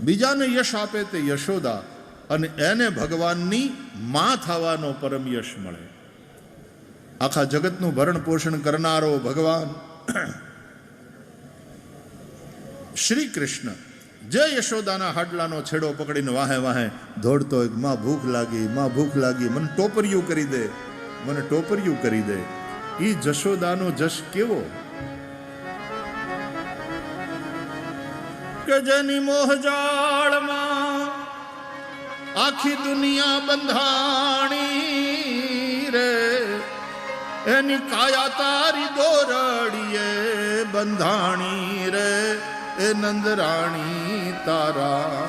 બીજાને યશ આપે તે યશોદા, અને એને ભગવાનની માં થવાનો પરમ યશ મળે. આખા જગતનું ભરણ પોષણ કરનારો ભગવાન શ્રી કૃષ્ણ જે યશોદાના હાડલાનો છેડો પકડીને વાહે વાહે દોડતો હોય, માં ભૂખ લાગી, માં ભૂખ લાગી, મને ટોપરિયું કરી દે, મને ટોપરિયું કરી દે. એ જશોદાનો જશ કેવો કે જેની મોહજાળમાં આખી દુનિયા બંધાણી રે, એની કાયા તારી દોરડીએ બંધાણી રે. એ નંદરાણી તારા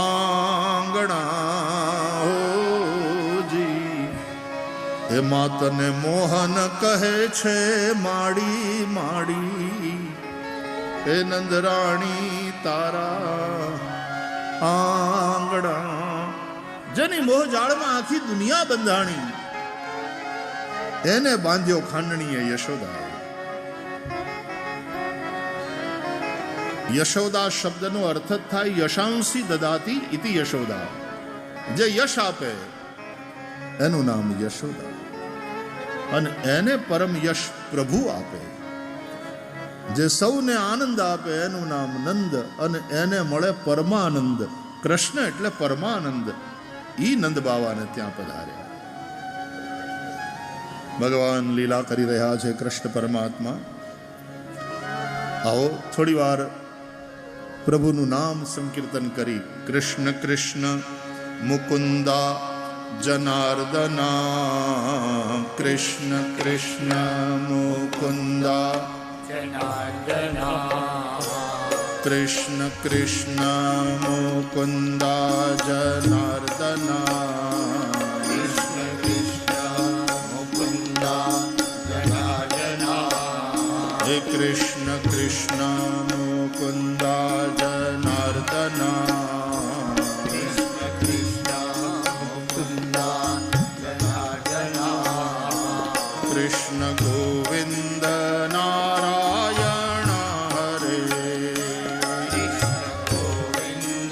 આંગણા હોજી, એ માતને મોહન કહે છે માડી માડી. એ નંદરાણી તારા આંગણા, જેની મોહજાળમાં આખી દુનિયા બંધાણી, એને બાંધ્યો ખાંડણીએ યશોદા. યશોદા શબ્દનો અર્થ જ થાય યશાંસી દદાતી ઇતિ યશોદા. જે યશ આપે એનું નામ યશોદા, અને એને પરમ યશ પ્રભુ આપે. જે સૌને આનંદ આપે એનું નામ નંદ, અને એને મળે પરમાનંદ. કૃષ્ણ એટલે પરમાનંદ. ઈ નંદ બાવાને ત્યાં પધાર્યા. ભગવાન લીલા કરી રહ્યા છે કૃષ્ણ પરમાત્મા. આવો થોડી વાર પ્રભુનું નામ સંકીર્તન કરી. કૃષ્ણ કૃષ્ણ મુકુંદા જનાર્દના, કૃષ્ણ કૃષ્ણ મુકુંદા જનાર્દના, કૃષ્ણ કૃષ્ણ મુકુંદા જનાર્દના, કૃષ્ણ કૃષ્ણ મુકુંદા જનાર્દના, હે કૃષ્ણ કૃષ્ણ મુકુંદા જનાર્દના, કૃષ્ણ કૃષ્ણ મુકુંદા જનાર્દના, કૃષ્ણ ગોવિંદ નારાયણ હરે.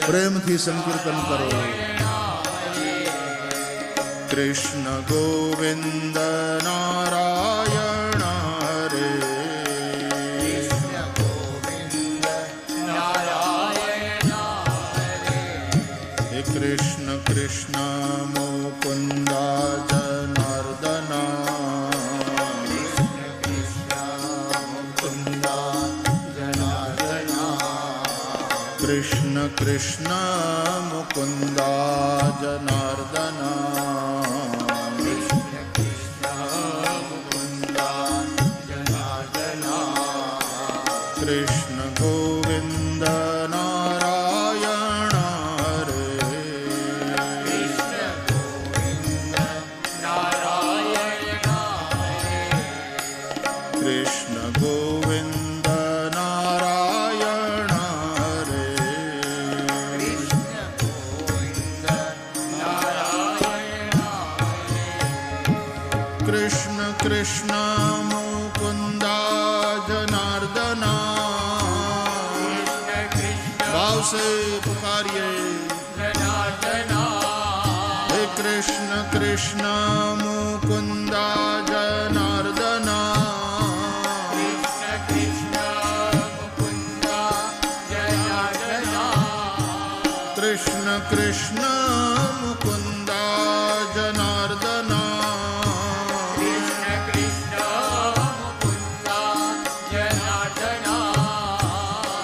પ્રેમથી સંકીર્તન કરો. કૃષ્ણ ગોવિંદ નારાયણ હરે. કૃષ્ણ કૃષ્ણ મુકુંદા જનાર્દના, કૃષ્ણ કૃષ્ણ મુકુંદા જનાર્દના, કૃષ્ણ ગોવિંદ નારાયણ હરે. કૃષ્ણ ગોવિંદ નારાયણ હરે. કૃષ્ણ કૃષ્ણ મુકુંદા જનાર્દના, ભાવ સે પુકારીએ. હે કૃષ્ણ કૃષ્ણ મુકુંદા જનાર્દના, કૃષ્ણ કૃષ્ણ મુકુંદા જનાર્દના,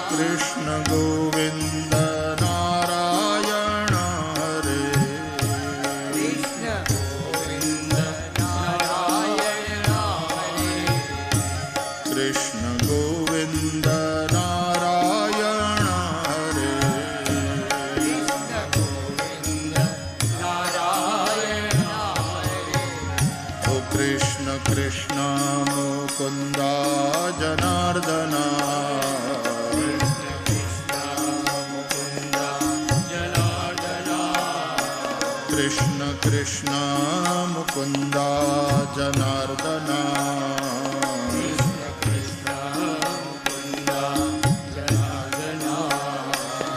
કૃષ્ણ ગોવિંદ નારાયણ હરે. કૃષ્ણ ગોવિંદ નારાયણ હરે. ઓ કૃષ્ણ કૃષ્ણ મુકુંદા જનાર્દના, કૃષ્ણ કૃષ્ણ મુકુંદા જનાર્દના,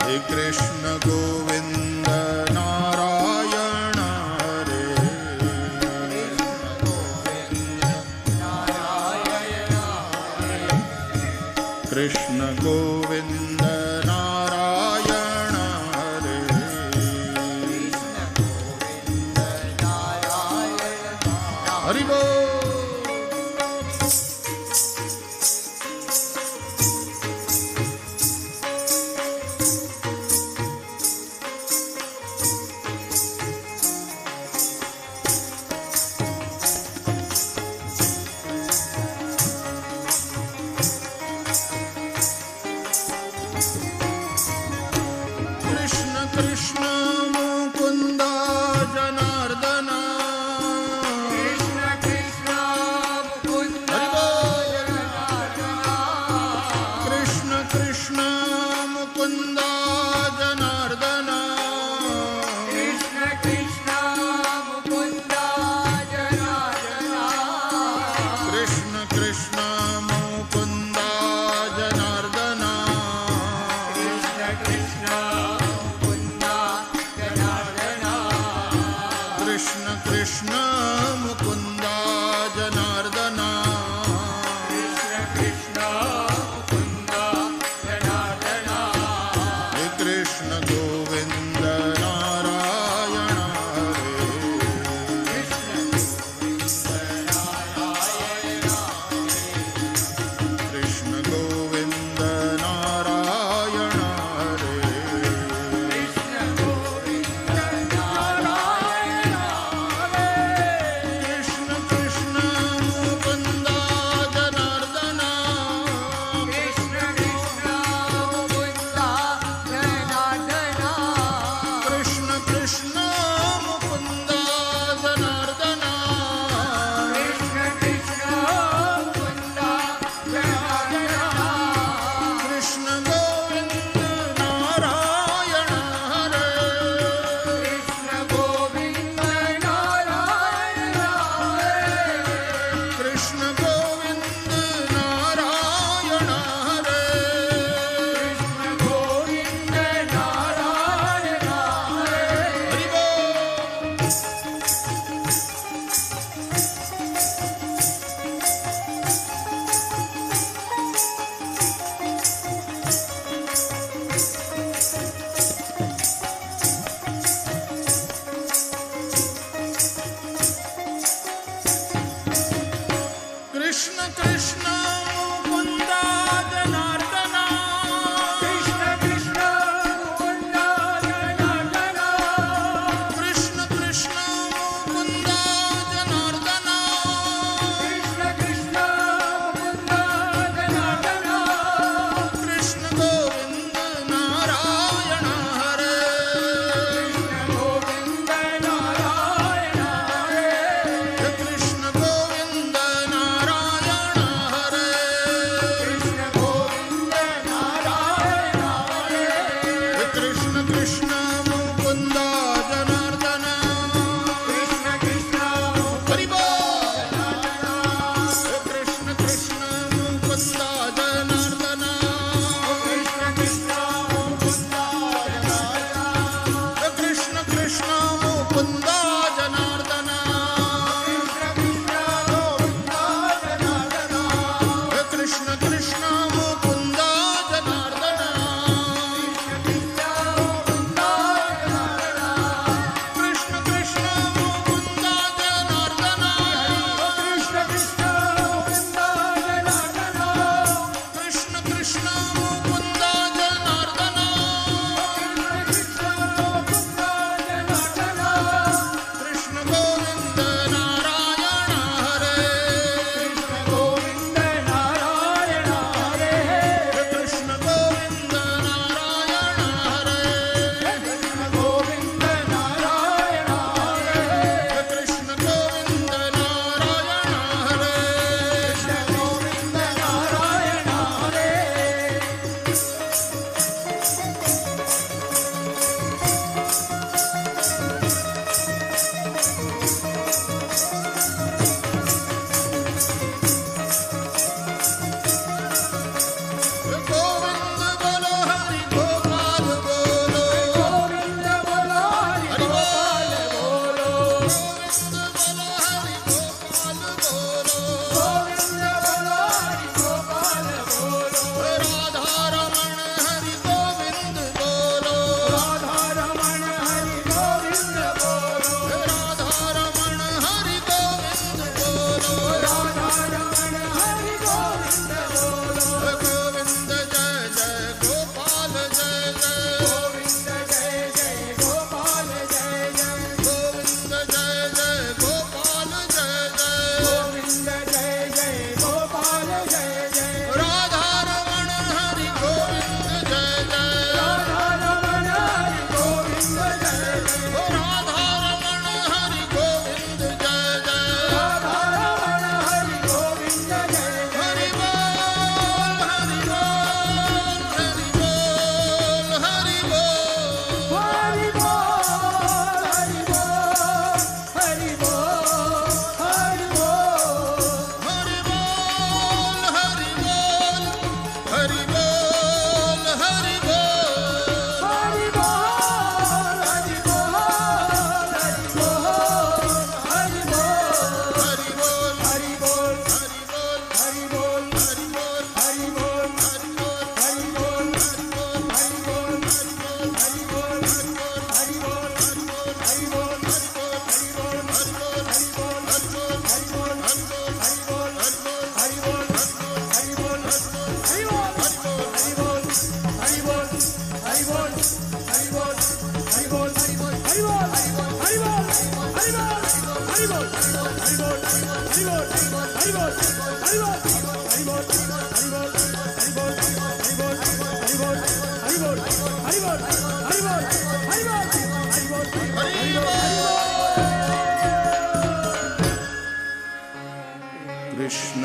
હે કૃષ્ણ ગોવિંદ નારાયણ હરે કૃષ્ણ ગોવિંદ નારાયણ હરે હરિ બોલ. કૃષ્ણ કૃષ્ણ મુકુંદ જનાર્દન કૃષ્ણ કૃષ્ણ મુકુંદ હરિ બોલ. કૃષ્ણ કૃષ્ણ મુકુંદ જનાર્દન કૃષ્ણ કૃષ્ણ મુકુંદ જનાર્દન કૃષ્ણ કૃષ્ણ મુકુંદ જનાર્દન કૃષ્ણ કૃષ્ણ મુકુંદ જનાર્દન કૃષ્ણ કૃષ્ણ મુકુંદ જનાર્દન કૃષ્ણ કૃષ્ણ મુકુંદ જનાર્દન હે કૃષ્ણ કૃષ્ણ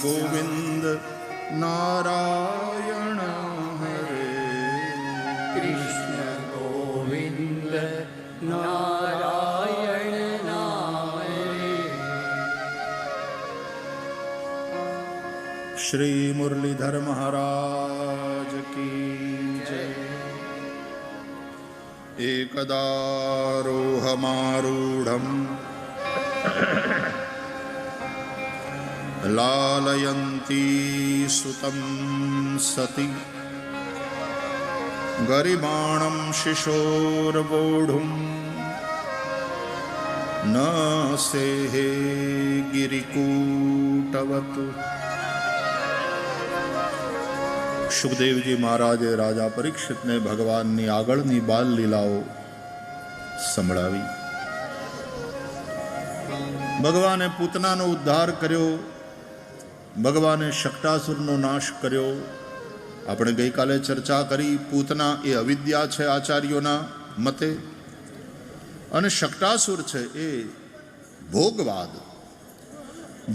ગોવિંદ નારાયણ હરે. કૃષ્ણ ગોવિંદ નારાયણ નારે. શ્રી મુરલીધર મહારાજ કી જય. એકદારોહમારૂઢમ લાલયંતી સુતમ સતી ગરિમાણમ શિશોરવોઢું ન સેહે ગિરિકૂટવત. સુખદેવજી મહારાજે રાજા પરીક્ષિતને ભગવાનની આગળની બાલ લીલાઓ સંભળાવી. ભગવાને પૂતનાનો ઉદ્ધાર કર્યો, ભગવાને શક્ટાસુરનો નાશ કર્યો. આપણે ગઈકાલે ચર્ચા કરી, પૂતના એ અવિદ્યા છે આચાર્યોના મતે, અને શક્ટાસુર છે એ ભોગવાદ.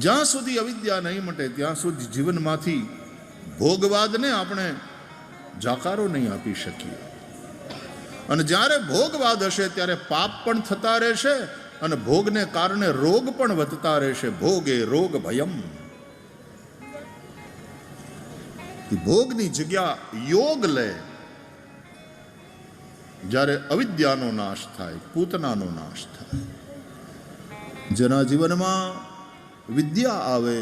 જ્યાં સુધી અવિદ્યા નહીં મટે ત્યાં સુધી જીવનમાંથી ભોગવાદને આપણે જાકારો નહીં આપી શકીએ. અને જ્યારે ભોગવાદ હશે ત્યારે પાપ પણ થતા રહેશે અને ભોગને કારણે રોગ પણ વધતા રહેશે. ભોગે રોગ ભયમ. ભોગની જગ્યા યોગ લે જ્યારે અવિદ્યાનો નાશ થાય, પૂતનાનો નાશ થાય. જેના જીવનમાં વિદ્યા આવે,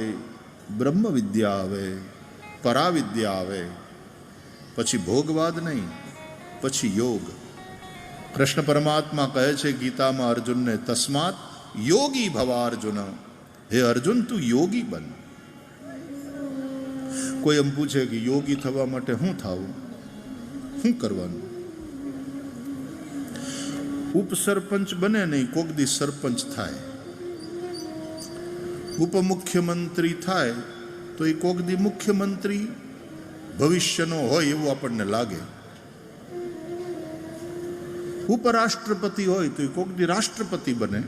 બ્રહ્મ વિદ્યા આવે, પરાવિદ્યા આવે, પછી ભોગવાદ નહીં, પછી યોગ. કૃષ્ણ પરમાત્મા કહે છે ગીતામાં અર્જુનને, તસ્માત યોગી ભવા અર્જુન. હે અર્જુન, તું યોગી બન. કોઈ એમ પૂછે કે યોગી થવા માટે શું થવું, શું કરવાનું? ઉપસરપંચ બને નહીં, કોક દી સરપંચ થાય. ઉપમુખ્યમંત્રી થાય તો એ કોક દી મુખ્યમંત્રી ભવિષ્યનો હોય એવું આપણને લાગે. ઉપરાષ્ટ્રપતિ હોય તો એ કોક દી રાષ્ટ્રપતિ બને.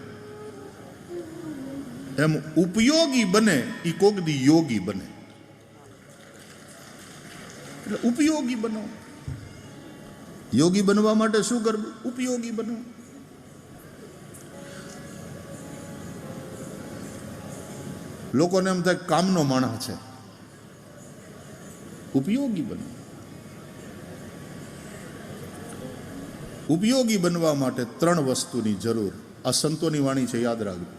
એમ ઉપયોગી બને એ કોક દી યોગી બને. એટલે ઉપયોગી બનો. યોગી બનવા માટે શું કરવું? ઉપયોગી બનો. લોકોને એમ થાય કામનો માણસ છે. ઉપયોગી બનો. ઉપયોગી બનવા માટે 3 વસ્તુની જરૂર. આ સંતોની વાણી છે, યાદ રાખજો.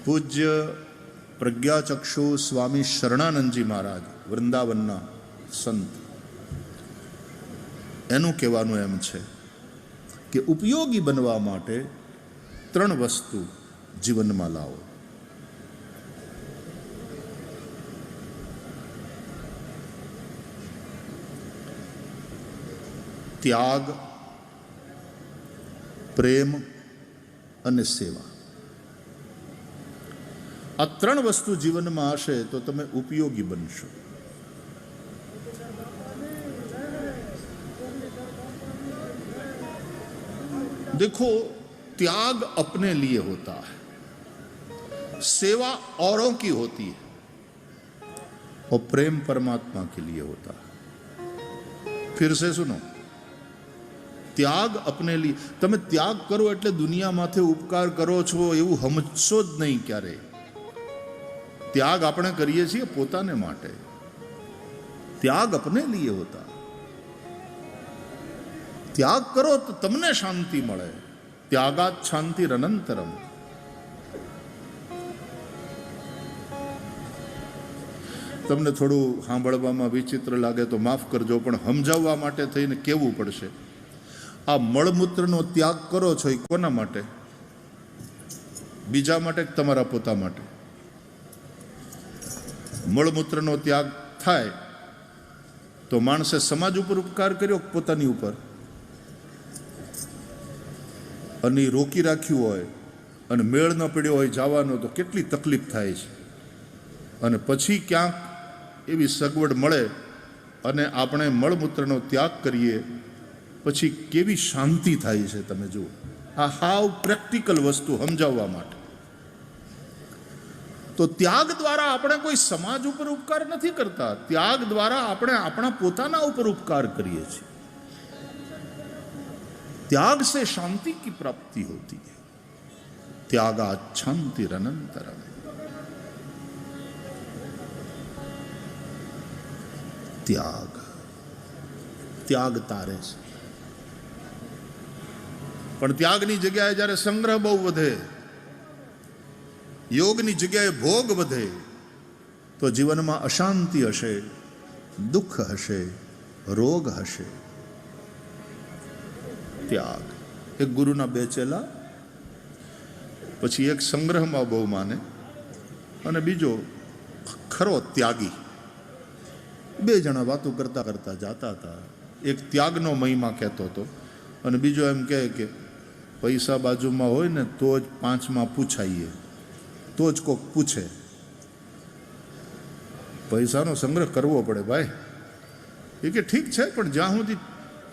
પૂજ્ય પ્રજ્ઞાચક્ષુ સ્વામી શરણાનંદજી મહારાજ, વૃંદાવનના સંત, એનું કહેવાનું એમ છે કે ઉપયોગી બનવા માટે 3 વસ્તુ જીવનમાં લાવો. ત્યાગ, પ્રેમ અને સેવા. આ 3 વસ્તુ જીવનમાં હશે તો તમે ઉપયોગી બનશો. देखो, त्याग अपने लिए होता है, सेवा औरों की होती है, और प्रेम परमात्मा के लिए होता है. फिर से सुनो, त्याग अपने लिए. તમે ત્યાગ કરો એટલે દુનિયામાંથી ઉપકાર કરો છો એવું સમજશો જ નહીં ક્યારે. ત્યાગ આપણે કરીએ છીએ પોતાને માટે. ત્યાગ अपने लिए होता. ત્યાગ કરો તો તમને શાંતિ મળે. ત્યાગાત શાંતિરનંતરમ. તમને થોડું સાંભળવામાં વિચિત્ર લાગે તો માફ કરજો, પણ સમજાવવા માટે થઈને કહેવું પડશે. આ મળમૂત્રનો ત્યાગ કરો છો એ કોના માટે? બીજા માટે કે તમારા પોતા માટે? મળમૂત્રનો ત્યાગ થાય તો માણસે સમાજ ઉપર ઉપકાર કર્યો પોતાની ઉપર, અને રોકી રાખ્યું હોય અને મેળ ન પડ્યો હોય જવાનો તો કેટલી તકલીફ થાય છે. અને પછી ક્યાંક એવી સગવડ મળે અને આપણે મળમૂત્રનો ત્યાગ કરીએ પછી કેવી શાંતિ થાય છે તમે જુઓ. આ હાવ પ્રેક્ટિકલ વસ્તુ સમજાવવા માટે. તો ત્યાગ દ્વારા આપણે કોઈ સમાજ ઉપર ઉપકાર નથી કરતા, ત્યાગ દ્વારા આપણે આપણા પોતાના ઉપર ઉપકાર કરીએ છીએ. त्याग से शांति की प्राप्ति होती है. त्यागात् शांतिरनंतरम. त्याग त्याग तारे છે. પણ ત્યાગની જગ્યાએ જ્યારે સંગ્રહ બહુ વધે, યોગની જગ્યાએ ભોગ વધે, તો જીવનમાં અશાંતિ હશે, દુઃખ હશે, રોગ હશે. ત્યાગ. એક ગુરુના બે ચેલા, પછી એક સંગ્રહમાં બહુ માને અને બીજો ખરો ત્યાગી. બે જણા વાતો કરતા કરતા જાતા હતા. એક ત્યાગનો મહિમા કહેતો હતો અને બીજો એમ કહે કે પૈસા બાજુમાં હોય ને તો જ પાંચમાં પૂછાઈએ, તો જ કોક પૂછે. પૈસાનો સંગ્રહ કરવો પડે ભાઈ. એ કે ઠીક છે, પણ જ્યાં સુધી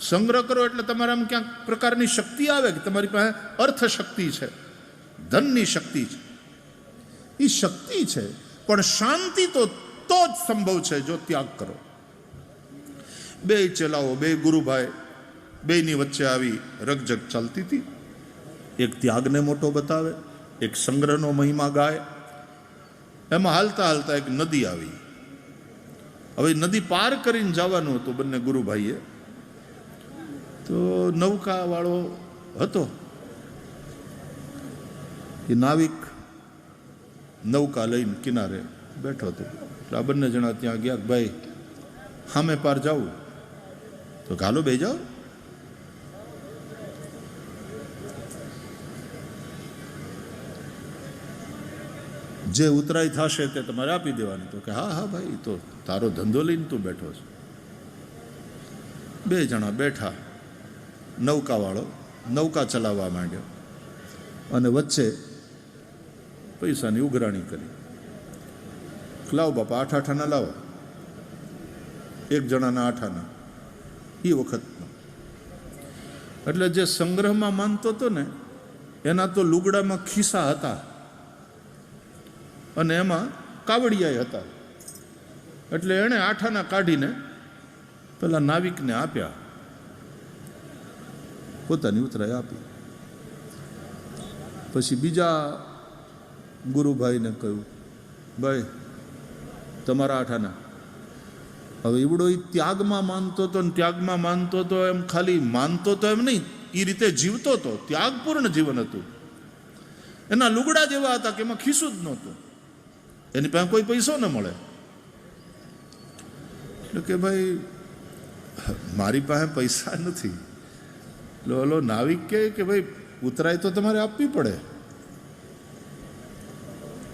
સંગ્રહ કરો એટલે તમારામાં ક્યાંક પ્રકારની શક્તિ આવે કે તમારી પાસે અર્થ શક્તિ છે, ધનની શક્તિ છે. એ શક્તિ છે, પણ શાંતિ તો જ સંભવ છે જો ત્યાગ કરો. બે ચેલાઓ, બે ગુરુભાઈ, બેની વચ્ચે આવી રકઝક ચાલતી હતી. એક ત્યાગને મોટો બતાવે, એક સંગ્રહનો મહિમા ગાય. એમાં હાલતા હાલતા એક નદી આવી. હવે નદી પાર કરીને જવાનું હતું બંને ગુરુભાઈએ. તો નૌકા વાળો હતો, એ નાવિક નૌકા લઈને કિનારે બેઠો હતો. એટલે આ બંને જણા ત્યાં ગયા કે ભાઈ સામે પાર જાવું, તો ગાલો બે જાઓ. જે ઉતરાઈ થશે તે તમારે આપી દેવાની. તો કે હા હા ભાઈ, તો તારો ધંધો લઈને તું બેઠો છે. બે જણા બેઠા. નૌકાવાળો નૌકા ચલાવવા માંડ્યો અને વચ્ચે પૈસાની ઉઘરાણી કરી. લાવો બાપા, 8 આઠાના લાવો. એક જણાના 8 આના એ વખતનો. એટલે જે સંગ્રહમાં માનતો હતો ને એના તો લુગડામાં ખિસ્સા હતા અને એમાં કાવડિયા હતા. એટલે એણે 8 આના કાઢીને પેલા નાવિકને આપ્યા, પોતાની ઉતરાઈ આપી. પછી બીજા ગુરુભાઈને કહ્યું, ભાઈ તમારા 8 આના. હવે એવડો એ ત્યાગમાં માનતો હતો ને ત્યાગમાં માનતો હતો, એમ ખાલી માનતો તો એમ નહીં, એ રીતે જીવતો હતો. ત્યાગપૂર્ણ જીવન હતું. એના લુગડા જેવા હતા કે એમાં ખિસ્સું જ નહોતું. એની પાસે કોઈ પૈસો ન મળે. એટલે કે ભાઈ મારી પાસે પૈસા નથી. ઓલો નાવિક કે ભાઈ ઉતરાય તો તમારે આપવી પડે.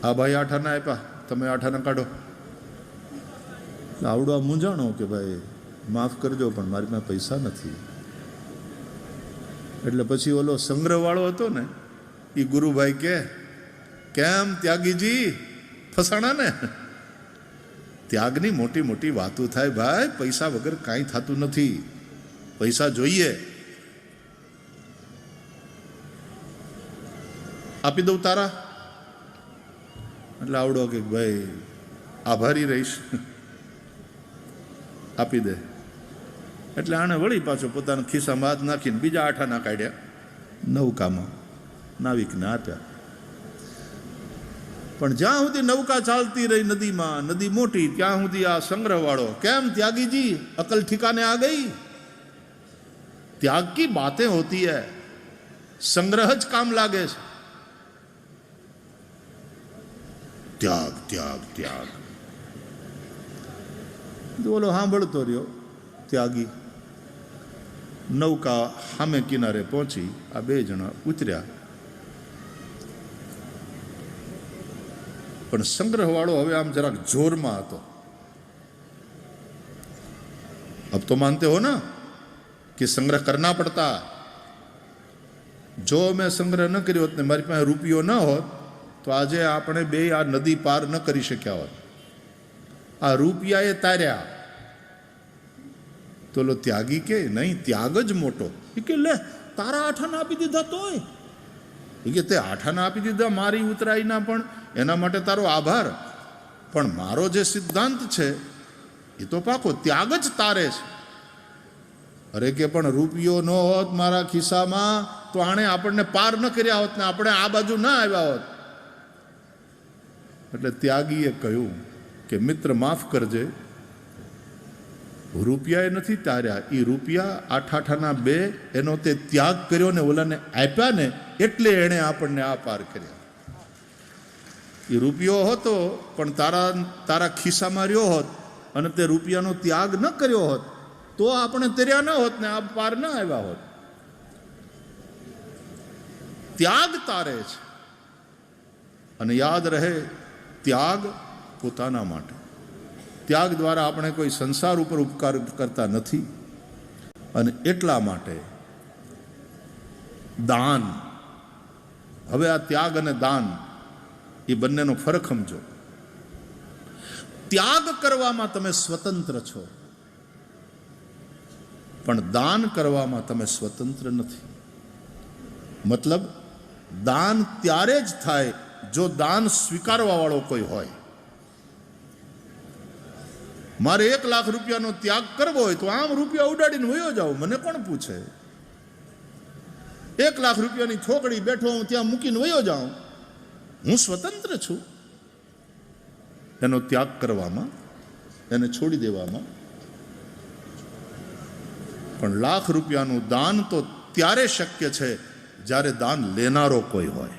આ ભાઈ 8 આના આપ્યા, તમે 8 આના કાઢો. આવડો આ મૂંઝાણો કે ભાઈ માફ કરજો પણ મારી પાસે પૈસા નથી. એટલે પછી ઓલો સંગ્રહવાળો હતો ને એ ગુરુભાઈ કે કેમ ત્યાગીજી ફસાણા ને? ત્યાગની મોટી મોટી વાતો થાય ભાઈ, પૈસા વગર કાંઈ થતું નથી. પૈસા જોઈએ. આપી દઉં તારા? એટલે આવડો કે ભાઈ આભારી રહીશ, આપી દે. એટલે આણે વળી પાછો પોતાના ખિસ્સામાં હાથ નાખીને બીજા 8 આના કાઢ્યા, નૌકામાં નાવિકને આપ્યા. પણ જ્યાં સુધી નૌકા ચાલતી રહી નદીમાં, નદી મોટી, ત્યાં સુધી આ સંગ્રહવાળો કેમ ત્યાગીજી અકલ ठिकाने आ गई? त्याग की बातें होती है, संग्रह ज काम लागे છે. ત્યાગ ત્યાગ ત્યાગ. બોલો સાંભળતો રહ્યો ત્યાગી. નૌકા સામે કિનારે પહોંચી. આ બે જણા ઉતર્યા. પણ સંગ્રહવાળો હવે આમ જરાક જોરમાં હતો. अब तो मानते हो ना कि संग्रह करना पड़ता. जो मैं संग्रह न કર્યો હોત ને મારી પાસે રૂપિયો ન હોત તો આજે આપણે બે આ નદી પાર ન કરી શક્યા હોત. આ રૂપિયાએ તાર્યા. તો લો ત્યાગી કે નહીં, ત્યાગ જ મોટો. એ કે લે તારા આઠાના આપી દીધા તોય. એ કે તે આઠાના આપી દીધા મારી ઉતરાઈના, પણ એના માટે તારો આભાર, પણ મારો જે સિદ્ધાંત છે એ તો પાકો ત્યાગ જ તારે છે. અરે કે પણ રૂપિયો ન હોત મારા ખિસ્સામાં તો આણે આપણને પાર ન કર્યા હોત ને આપણે આ બાજુ ના આવ્યા હોત. એટલે ત્યાગીએ કહ્યું કે મિત્ર માફ કરજે, રૂપિયા એ નથી તાર્યા, એ રૂપિયા આઠાના 2 એનો તે ત્યાગ કર્યો ને ઓલાને આપ્યા ને એટલે એણે આપણને આ પાર કર્યા. એ રૂપિયો હતો પણ તારા ખિસ્સામાં રહ્યો હોત અને તે રૂપિયાનો ત્યાગ ન કર્યો હોત તો આપણે તર્યા ન હોત ને આ પાર ન આવ્યા હોત. ત્યાગ તારે છે. અને યાદ રહે, ત્યાગ પોતાના માટે. ત્યાગ દ્વારા આપણે કોઈ સંસાર ઉપર ઉપકાર કરતા નથી. અને એટલા માટે દાન, હવે આ ત્યાગ અને દાન એ બંનેનો ફરક સમજો. ત્યાગ કરવામાં તમે સ્વતંત્ર છો, પણ દાન કરવામાં તમે સ્વતંત્ર નથી. મતલબ દાન ત્યારે જ થાય જો દાન સ્વીકારવા વાળો કોઈ હોય. મારે 1 લાખ રૂપિયાનો ત્યાગ કરવો હોય તો આમ રૂપિયા ઉડાડીને વયો જાઉં, મને કોણ પૂછે? 1 લાખ રૂપિયાની થોકડી બેઠો હું ત્યાં મૂકીને વયો જાઉં, હું સ્વતંત્ર છું એનો ત્યાગ કરવામાં, એને છોડી દેવામાં. પણ 1 લાખ રૂપિયાનું દાન તો ત્યારે શક્ય છે જ્યારે દાન લેનારો કોઈ હોય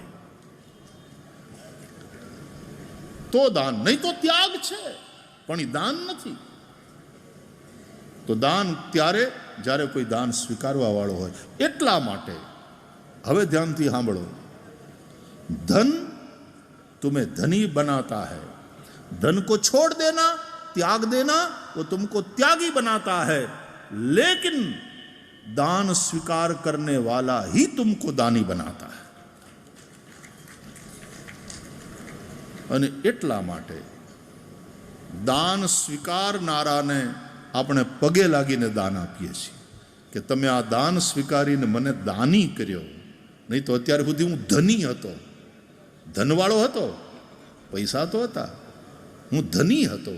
તો દાન, નહીં તો ત્યાગ છે પણ એ દાન નથી. તો દાન ત્યારે જ્યારે કોઈ દાન સ્વીકારવા વાળો હોય. એટલા માટે હવે ધ્યાનથી સાંભળો, ધન तुम्हें धनी बनाता है, धन को छोड़ देना, त्याग देना वो तुमको त्यागी बनाता है, लेकिन दान स्वीकार करने वाला ही तुमको दानी बनाता है. અને એટલા માટે દાન સ્વીકારનારાને આપણે પગે લાગીને દાન આપીએ છીએ કે તમે આ દાન સ્વીકારીને મને દાની કર્યો. નહીં તો અત્યાર સુધી હું ધની હતો, ધનવાળો હતો, પૈસા તો હતા, હું ધની હતો,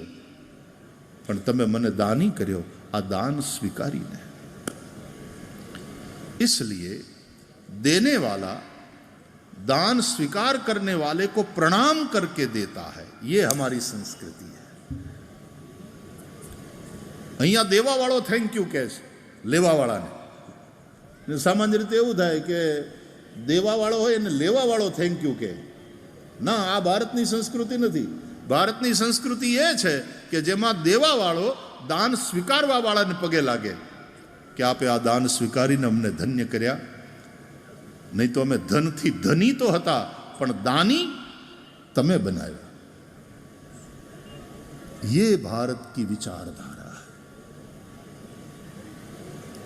પણ તમે મને દાની કર્યો આ દાન સ્વીકારીને. इसलिए देने वाला दान स्वीकार करने वाले को प्रणाम करके देता है. ये हमारी संस्कृति है. અહીંયા દેવા વાળો થેન્ક યુ કહે છે લેવા વાળાને. સામાન્ય રીતે એવું થાય કે દેવા વાળો હોય અને લેવા વાળો થેન્ક યુ કહે. ના, આ ભારતની સંસ્કૃતિ નથી. ભારતની સંસ્કૃતિ એ છે કે જેમાં દેવા વાળો દાન સ્વીકારવા વાળાને પગે લાગે કે આપે આ દાન સ્વીકારીને અમને ધન્ય કર્યા. નહીં તો અમે ધનથી ધની તો હતા પણ દાની તમે બનાવ્યા. ये भारत की विचारधारा है.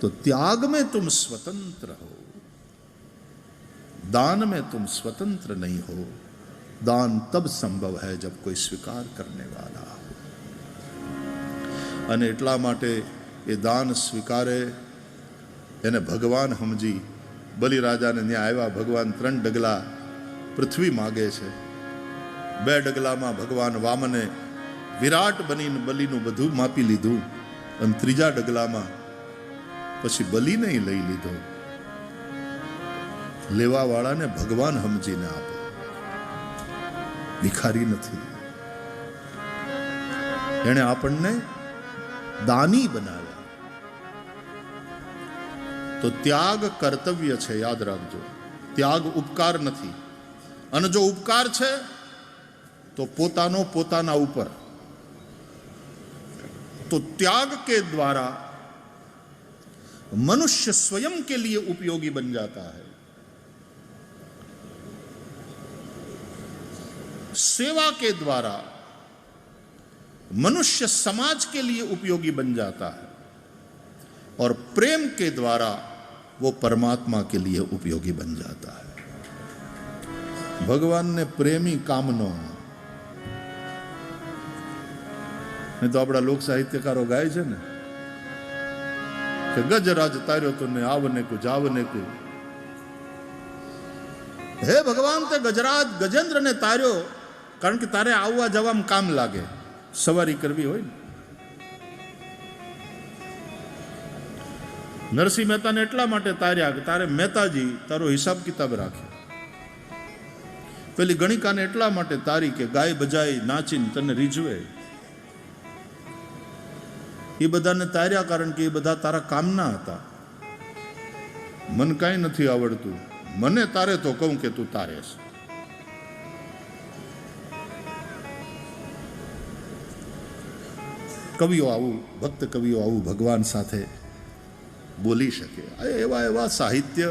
तो त्याग में तुम स्वतंत्र हो, दान में तुम स्वतंत्र नहीं हो. दान तब संभव है जब कोई स्वीकार करने वाला हो. અને એટલા માટે એ દાન સ્વીકારે એને ભગવાન સમજી બલિરાજાને ત્યાં આવ્યા. ભગવાન 3 ડગલા પૃથ્વી માગે છે. 2 ડગલામાં ભગવાન વામને વિરાટ બનીને બલિનું બધું માપી લીધું અને 3જા ડગલામાં પછી બલિને લઈ લીધો. લેવા વાળાને ભગવાન સમજીને આપો, ભિખારી નથી. એણે આપણને દાની બનાવ્યા. તો ત્યાગ કર્તવ્ય છે, યાદ રાખજો. ત્યાગ ઉપકાર નથી. અને જો ઉપકાર છે તો પોતાનો પોતાના ઉપર. तो त्याग के द्वारा मनुष्य स्वयं के लिए उपयोगी बन जाता है. सेवा के द्वारा मनुष्य समाज के लिए उपयोगी बन जाता है. और प्रेम के द्वारा वो परमात्मा के लिए उपयोगी बन जाता है. भगवान ने प्रेमी कामनो, नहीं तो अपना लोक साहित्यकारो गाय છે ને કે ગજરાજ તાર્યો તો ને આવને કો જાવને કો. હે ભગવાન, તે ગજરાજ ગજેન્દ્રને તાર્યો કારણ કે તારે આવવા જવામાં કામ લાગે, સવારી કરવી હોય ને. નરસિંહ મહેતાને એટલા માટે તાર્યા કે તારે મહેતાજી તારો હિસાબ કિતાબ રાખે. પેલી ગણિકાને એટલા માટે તારી કે ગાય બજાય નાચીને તને રીઝવે. એ બધાને તાર્યા કારણ કે એ બધા તારા કામના હતા. મન કાંઈ નથી આવડતું, મને તારે તો કહું કે તું તારે છે. કવિઓ આવું, ભક્ત કવિઓ આવું ભગવાન સાથે બોલી શકે. એવા એવા સાહિત્ય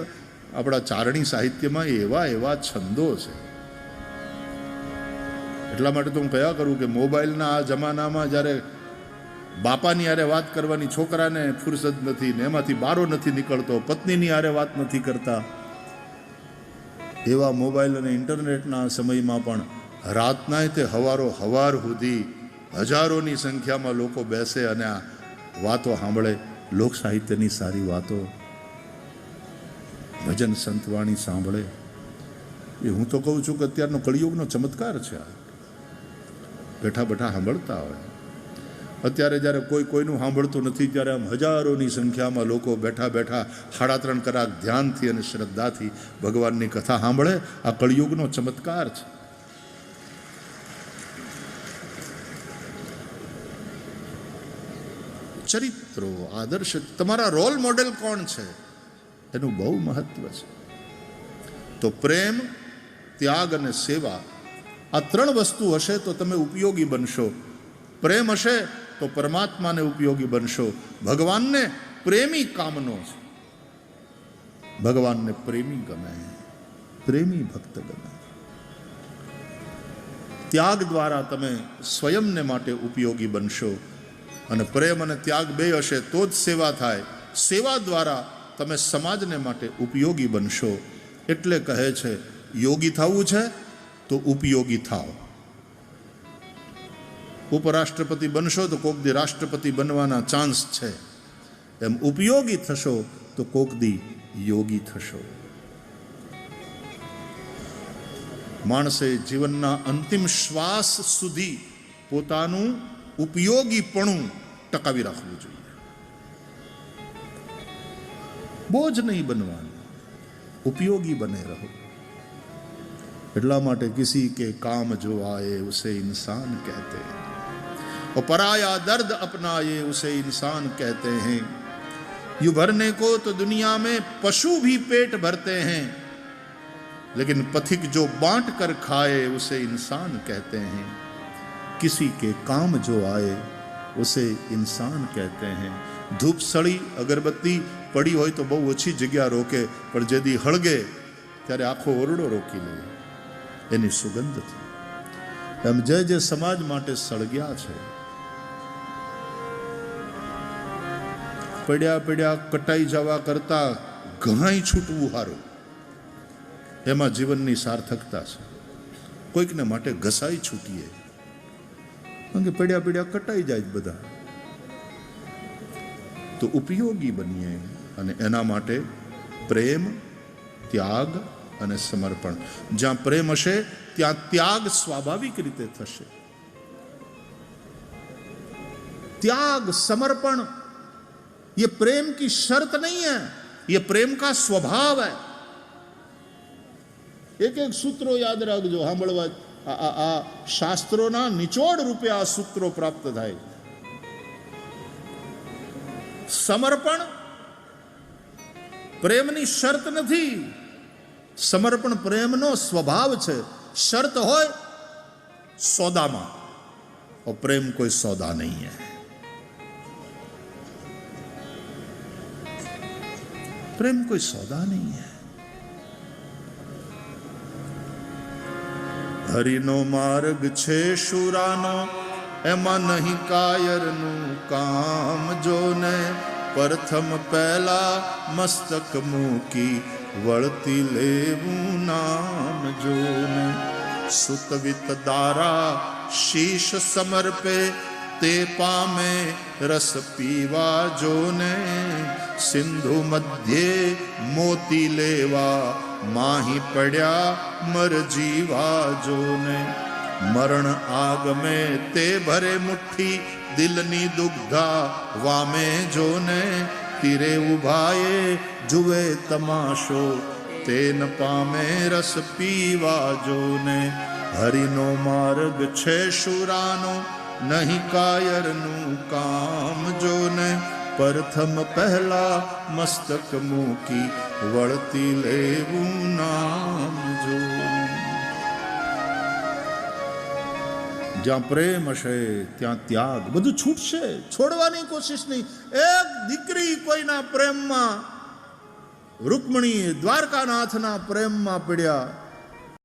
આપણા ચારણી સાહિત્યમાં એવા એવા છંદો છે. એટલા માટે તો હું કયા કરું કે મોબાઈલના આ જમાનામાં જ્યારે બાપાની હારે વાત કરવાની છોકરાને ફુરસદ નથી ને એમાંથી બારો નથી નીકળતો, પત્નીની હારે વાત નથી કરતા, એવા મોબાઈલ અને ઇન્ટરનેટના સમયમાં પણ રાતના તે હવાર સુધી હજારોની સંખ્યામાં લોકો બેસે અને આ વાતો સાંભળે. લોક સાહિત્યની સારી વાતો, ભજન સંતવાણી સાંભળે. એ હું તો કહું છું કે અત્યારનો કળિયુગનો ચમત્કાર છે આ. બેઠા બેઠા સાંભળતા હોય. અત્યારે જ્યારે કોઈનું સાંભળતું નથી ત્યારે આમ હજારોની સંખ્યામાં લોકો બેઠા બેઠા 3.5 કલાક ધ્યાનથી અને શ્રદ્ધાથી ભગવાનની કથા સાંભળે. આ કળિયુગનો ચમત્કાર છે. ચરિત્રો, આદર્શ, તમારા રોલ મોડેલ કોણ છે એનું બહુ મહત્વ છે. તો પ્રેમ, ત્યાગ અને સેવા, આ 3 વસ્તુ હશે તો તમે ઉપયોગી બનશો. પ્રેમ હશે તો પરમાત્માને ઉપયોગી બનશો. ભગવાનને પ્રેમી કામનો છે. ભગવાનને પ્રેમી ગમે, પ્રેમી ભક્ત ગમે. ત્યાગ દ્વારા તમે સ્વયંને માટે ઉપયોગી બનશો. અને પ્રેમ અને ત્યાગ 2 હશે તો જ સેવા થાય. સેવા દ્વારા તમે સમાજને માટે ઉપયોગી બનશો. એટલે કહે છે યોગી થવું છે તો ઉપયોગી થાઓ. ઉપરાષ્ટ્રપતિ બનશો તો કોક દી રાષ્ટ્રપતિ બનવાના ચાન્સ છે. એમ ઉપયોગી થશો તો કોક દી યોગી થશો. માણસે જીવનના અંતિમ શ્વાસ સુધી પોતાનું ઉપયોગીપણું ટકાવી રાખવું જોઈએ. બોજ નહીં બનવાનું, ઉપયોગી બને રહો. એટલા માટે કિસી કે કામ જો આए उसे इंसान कहते हैं और पराया दर्द अपनाए उसे इंसान कहते हैं. यूं भरने को तो दुनिया में पशु भी पेट भरते हैं लेकिन पथिक जो बांट कर खाए उसे इंसान कहते हैं. किसी के काम जो आए उसे इंसान कहते हैं. धूप सड़ी अगरबत्ती पड़ी હોય તો બહુ ઓછી જગ્યા રોકે, પણ જેદી હળગે ત્યારે આખો ઓરડો રોકી લે એની સુગંધથી. એમ જે સમાજ માટે સળગ્યા છે, પડ્યા કટાઈ જવા કરતા ઘણાય છૂટવું સારું. એમાં જીવનની સાર્થકતા છે. કોઈકને માટે ઘસાઈ છૂટીએ, કારણ કે પડ્યા કટાઈ જાય બધા. તો ઉપયોગી બનીએ. અને એના માટે પ્રેમ, ત્યાગ અને સમર્પણ. જ્યાં પ્રેમ હશે ત્યાં ત્યાગ સ્વાભાવિક રીતે થશે. त्याग, समर्पण ये प्रेम की शर्त नहीं है, ये प्रेम का स्वभाव है. एक सूत्रो याद રાખજો, સાંભળવા. આ શાસ્ત્રોના નિચોડ રૂપે આ સૂત્રો પ્રાપ્ત થાય. સમર્પણ પ્રેમની શરત નથી. સમર્પણ પ્રેમનો સ્વભાવ છે. શરત હોય सौदाમાં, और प्रेम कोई सौदा नहीं है. प्रेम कोई सौदा नहीं है. हरिनो मार्ग छे शुरानो, एमा नहीं कायरનું કામ. જોને પ્રથમ પહેલા મસ્તક મૂકી વળતી લેવું નામ. જોને સુતવિત દારા શીશ સમર્પે તે પામે રસ પીવા જોને સિંધુ મધ્યે મોતી લેવા માહી પડ્યા મર જીવા જોને મરણ આગમે તે ભરે મુઠ્ઠી દિલની દુગ્ધા વામે જોને તીરે ઉભાએ જુએ તમાશો તેન પામે રસ પીવા જોને હરિનો માર્ગ છે શુરાનો નહીં કાયરનું કામ જોને પ્રથમ પહેલા મસ્તક મૂકી વળતી લેવું નામ જો જ્યાં પ્રેમ હશે ત્યાં ત્યાગ બધું છૂટશે છોડવાની કોશિશ નહીં એક દીકરી કોઈના પ્રેમમાં રૂકમણી દ્વારકાનાથના પ્રેમમાં પડ્યા